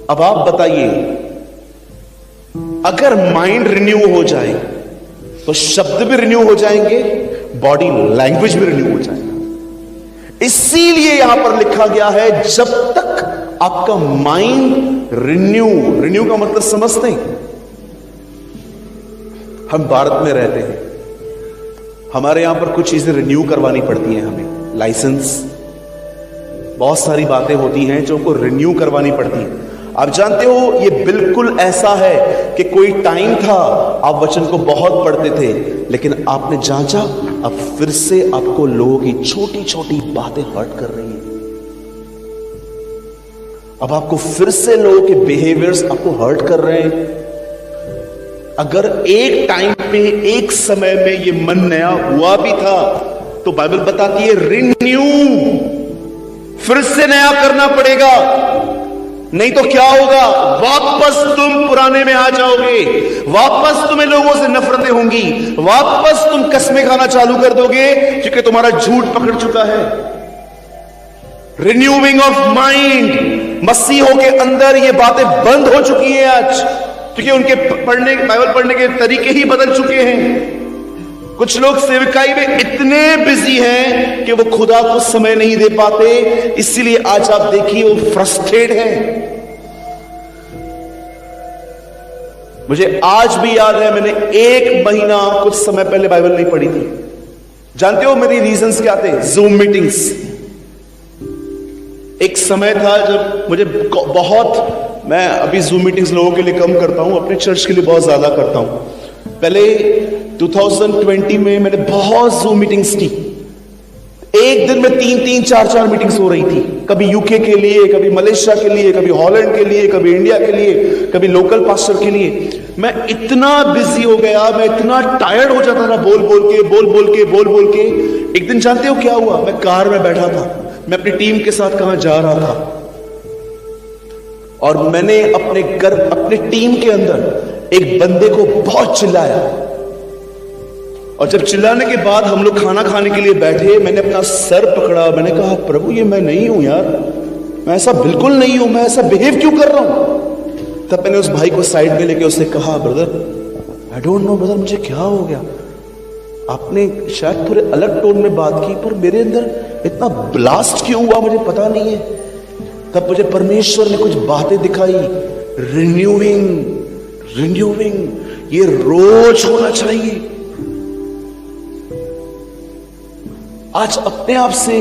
अब आप बताइए, अगर माइंड रिन्यू हो जाए तो शब्द भी रिन्यू हो जाएंगे, बॉडी लैंग्वेज भी रिन्यू हो जाएगा। इसीलिए यहां पर लिखा गया है, जब तक आपका माइंड रिन्यू का मतलब समझते हैं? हम भारत में रहते हैं, हमारे यहां पर कुछ चीजें रिन्यू करवानी पड़ती हैं हमें, लाइसेंस, बहुत सारी बातें होती हैं जो को रिन्यू करवानी पड़ती हैं। आप जानते हो, ये बिल्कुल ऐसा है कि कोई टाइम था आप वचन को बहुत पढ़ते थे, लेकिन आपने जांचा, अब फिर से आपको लोगों की छोटी छोटी बातें हर्ट कर रही हैं। अब आपको फिर से लोगों के बिहेवियर्स आपको हर्ट कर रहे हैं। अगर एक टाइम पे, एक समय में ये मन नया हुआ भी था, तो बाइबल बताती है रिन्यू, फिर से नया करना पड़ेगा, नहीं तो क्या होगा? वापस तुम पुराने में आ जाओगे, वापस तुम्हें लोगों से नफरतें होंगी, वापस तुम कस्में खाना चालू कर दोगे, क्योंकि तुम्हारा झूठ पकड़ चुका है। रिन्यूइंग ऑफ माइंड, मसीहों के अंदर ये बातें बंद हो चुकी हैं आज, क्योंकि उनके बाइबल पढ़ने के तरीके ही बदल चुके हैं। कुछ लोग सेवकाई में इतने बिजी हैं कि वो खुदा को समय नहीं दे पाते, इसीलिए आज आप देखिए वो फ्रस्ट्रेट है। मुझे आज भी याद है, मैंने 1 महीना कुछ समय पहले बाइबल नहीं पढ़ी थी। जानते हो मेरी रीजंस क्या थे? Zoom meetings. एक समय था जब मुझे बहुत, मैं अभी जूम मीटिंग्स लोगों के लिए कम करता हूं, अपने चर्च के लिए बहुत ज्यादा करता हूं। पहले 2020 में मैंने बहुत जूम मीटिंग्स की, एक दिन में 3-3, 4-4 मीटिंग्स हो रही थी, कभी यूके के लिए, कभी मलेशिया के लिए, कभी हॉलैंड के लिए, कभी इंडिया के लिए, कभी लोकल पास्टर के लिए। मैं इतना बिजी हो गया, मैं इतना टायर्ड हो जाता था बोल बोल के। एक दिन जानते हो क्या हुआ? मैं कार में बैठा था, मैं अपनी टीम के साथ कहां जा रहा था, और मैंने अपने टीम के अंदर एक बंदे को बहुत चिल्लाया, और जब चिल्लाने के बाद हम लोग खाना खाने के लिए बैठे, मैंने अपना सर पकड़ा, मैंने कहा प्रभु ये मैं नहीं हूं यार, मैं ऐसा बिल्कुल नहीं हूं, मैं ऐसा बिहेव क्यों कर रहा हूं? तब मैंने उस भाई को साइड में लेके उससे कहा, brother I don't know brother, मुझे क्या हो गया? आपने शायद थोड़े अलग टोन में बात की, पर मेरे अंदर इतना ब्लास्ट क्यों हुआ मुझे पता नहीं है। तब मुझे परमेश्वर ने कुछ बातें दिखाई। रिन्यूइंग ये रोज होना चाहिए। आज अपने आप से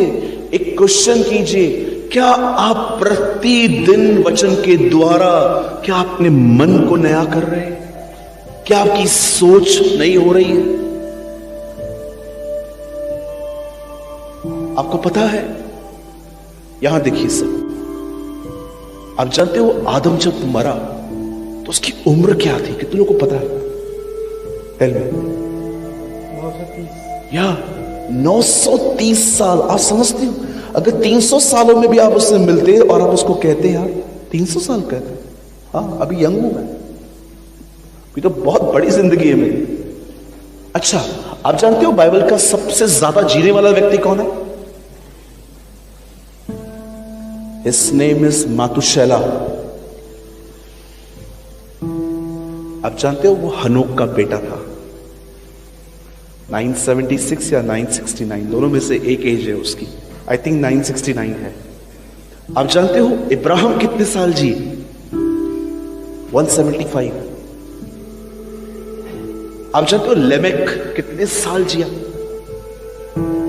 एक क्वेश्चन कीजिए, क्या आप प्रतिदिन वचन के द्वारा क्या अपने मन को नया कर रहे हैं? क्या आपकी सोच नई हो रही है? आपको पता है, यहां देखिए सब, आप जानते हो आदम जब मरा तो उसकी उम्र क्या थी? कितने लोगों को पता है? Tell me. 930 साल। आप समझते हो, अगर 300 सालों में भी आप उससे मिलते और आप उसको कहते यार 300 साल कहते, हाँ अभी यंग हूं मैं, अभी तो बहुत बड़ी जिंदगी है मेरी। अच्छा, आप जानते हो बाइबल का सबसे ज्यादा जीने वाला व्यक्ति कौन है? His name is मातुशेला। आप जानते हो वो हनोक का बेटा था। 976 या 969, दोनों में से एक एज है उसकी। आई थिंक 969 है। आप जानते हो इब्राहिम कितने साल जी? 175। आप जानते हो लेमेक कितने साल जिया?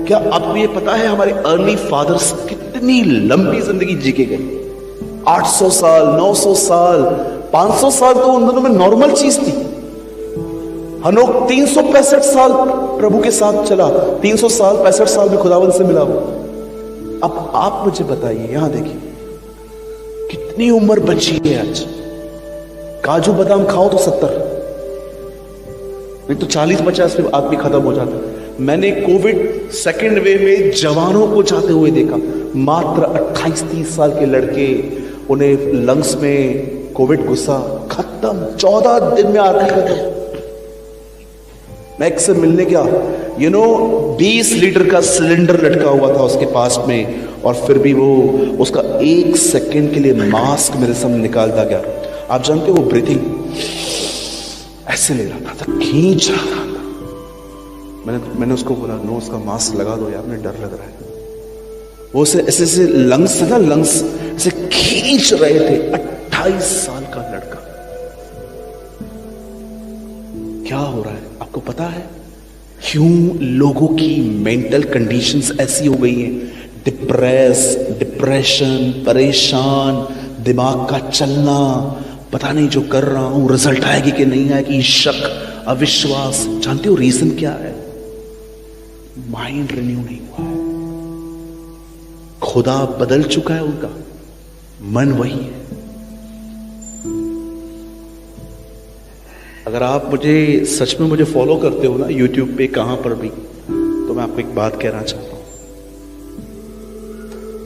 क्या आपको ये पता है हमारे अर्ली फादर्स कितनी लंबी जिंदगी जी के गए? 800 साल, 900 साल, 500 साल तो उन दोनों में नॉर्मल चीज थी। हनोक 365 साल प्रभु के साथ चला, 300 साल 65 साल में खुदावन से मिला वो। अब आप मुझे बताइए, यहां देखिए कितनी उम्र बची है आज। काजू बादाम खाओ तो 70, नहीं तो 40-50 में आदमी खत्म हो जाता है। मैंने कोविड सेकेंड वेव में जवानों को जाते हुए देखा, मात्र 28-30 साल के लड़के, उन्हें लंग्स में कोविड घुसा, खत्म, 14 दिन में आदमी खत्म। मैं एक से मिलने गया, 20 लीटर का सिलेंडर लटका हुआ था उसके पास में, और फिर भी वो उसका 1 सेकंड के लिए मास्क मेरे सामने निकालता गया। आप जानते हो वो ब्रीथिंग ऐसे ले रहा था, खींच रहा था। मैंने उसको बोला, नो, उसका मास्क लगा दो यार, मुझे डर लग रहा है। वो ऐसे ऐसे लंग्स था ना, लंग्स ऐसे खींच रहे थे। 28 साल का लड़का। क्या हो रहा है आपको पता है? क्यों लोगों की मेंटल कंडीशंस ऐसी हो गई हैं? डिप्रेशन, परेशान, दिमाग का चलना, पता नहीं जो कर रहा हूं रिजल्ट आएगी कि नहीं आएगी, शक, अविश्वास। जानते हो रीजन क्या है? माइंड रिन्यू नहीं हुआ है। खुदा बदल चुका है, उनका मन वही है। अगर आप मुझे सच में मुझे फॉलो करते हो ना यूट्यूब पे, कहां पर भी, तो मैं आपको एक बात कहना चाहता हूं।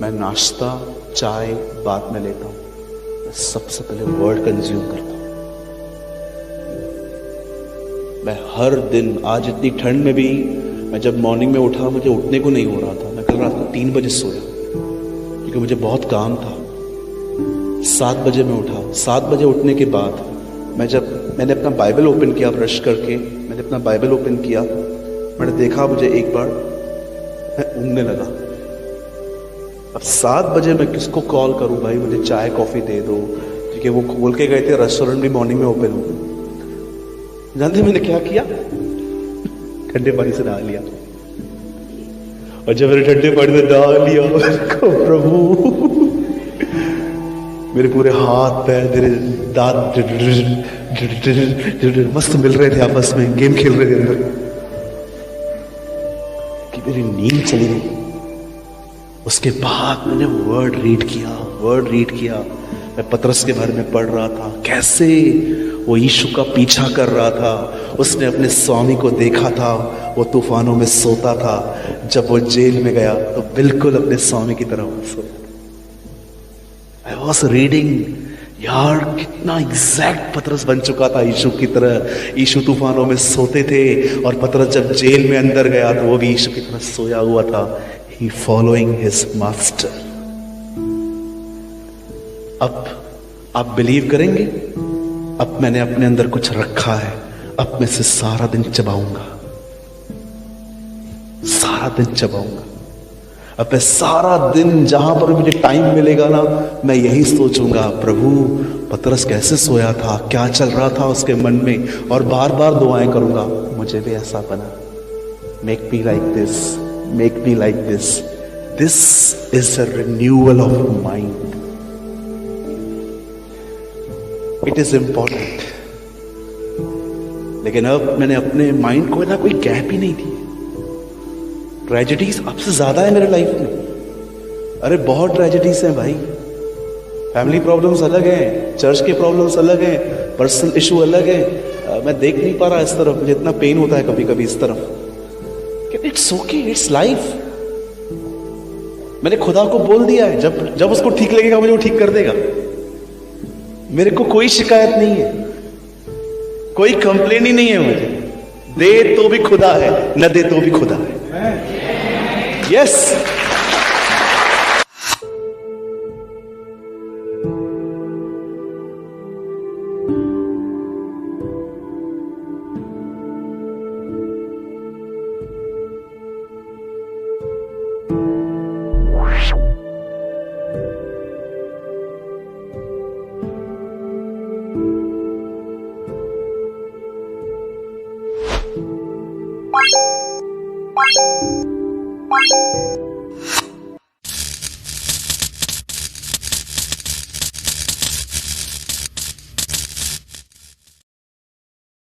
मैं नाश्ता, चाय बाद में लेता हूं, मैं सबसे पहले वर्ड कंज्यूम करता हूं। मैं हर दिन, आज इतनी ठंड में भी, मैं जब मॉर्निंग में उठा, मुझे उठने को नहीं हो रहा था। मैं कल रात को 3 बजे सोया क्योंकि मुझे बहुत काम था। 7 बजे मैं उठा। 7 बजे उठने के बाद मैंने अपना बाइबल ओपन किया, ब्रश करके मैंने अपना बाइबल ओपन किया। मैंने देखा, मुझे एक बार मैं ऊँघने लगा। अब 7 बजे मैं किसको कॉल करूं? भाई मुझे चाय कॉफी दे दो, क्योंकि वो बोल के गए थे रेस्टोरेंट भी मॉर्निंग में ओपन हो। जानते मैंने क्या किया? ठंडे पानी से नहा लिया। और जब मैंने ठंडे पानी से नहा लिया, प्रभु, मेरे पूरे हाथ पैर, मेरे दांत मस्त मिल रहे थे, आपस में गेम खेल रहे थे अंदर, कि मेरी नींद चली गई। उसके बाद मैंने वर्ड रीड किया। मैं पतरस के बारे में पढ़ रहा था, कैसे वो यीशु का पीछा कर रहा था। उसने अपने स्वामी को देखा था, वो तूफानों में सोता था। जब वो जेल में गया तो बिल्कुल अपने स्वामी की तरह वो सोया। आई वॉज रीडिंग, यार कितना एग्जैक्ट पतरस बन चुका था यीशु की तरह। यीशु तूफानों में सोते थे और पतरस जब जेल में अंदर गया तो वो भी यीशु की तरह सोया हुआ था। ही फॉलोइंग हिज मास्टर। अब आप बिलीव करेंगे, अब मैंने अपने अंदर कुछ रखा है। अब मैं से सारा दिन चबाऊंगा, सारा दिन चबाऊंगा। अब मैं सारा दिन जहां पर मुझे टाइम मिलेगा ना, मैं यही सोचूंगा, प्रभु पतरस कैसे सोया था, क्या चल रहा था उसके मन में, और बार बार दुआएं करूंगा, मुझे भी ऐसा बना। Make me like this, make me like this. This is a renewal of mind. It is important. लेकिन अब मैंने अपने माइंड को ना कोई गैप ही नहीं दी। ट्रेजेडीज अब से ज्यादा है मेरे लाइफ में। अरे बहुत ट्रेजेडीज हैं भाई। फैमिली प्रॉब्लम्स अलग हैं, चर्च के प्रॉब्लम्स अलग हैं, पर्सनल इशू अलग है। मैं देख नहीं पा रहा इस तरफ, मुझे इतना पेन होता है कभी कभी इस तरफ। It's okay, it's life. मैंने खुदा को बोल दिया है, जब उसको ठीक लगेगा मुझे वो ठीक कर देगा। मेरे को कोई शिकायत नहीं है, कोई कंप्लेन ही नहीं है मुझे। दे तो भी खुदा है, न दे तो भी खुदा है। Yes Bye.